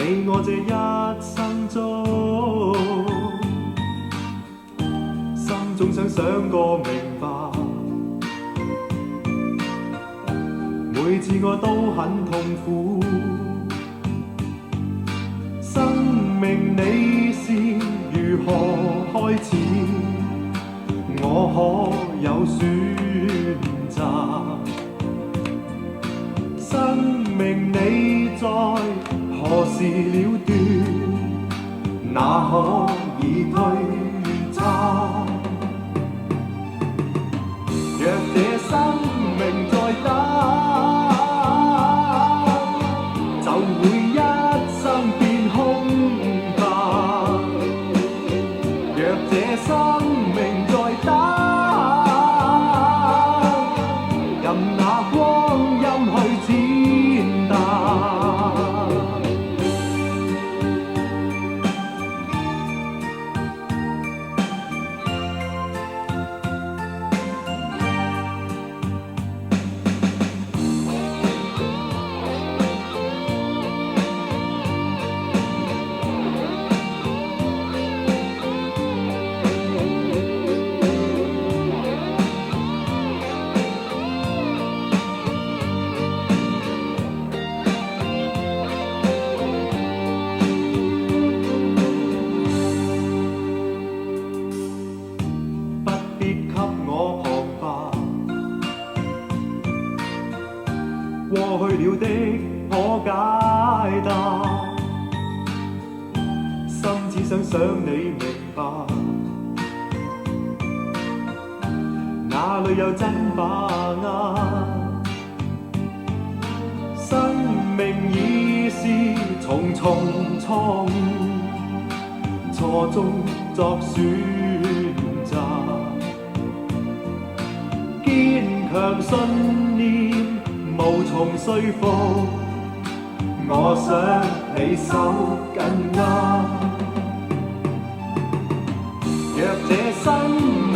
你我這一生中，心中想想個明白，每次我都很痛苦。生命你是如何開始？我可有選擇？生命你在何時了斷？哪可以推測？若這生命再等，就會一生變空白。若這生命再等，任那光陰去踐踏。過去了的可解答，心只想想你明白，哪裏有真把握？生命已是重重錯誤，錯中作選擇，堅強信念無從說服，我想你手緊握。若這生命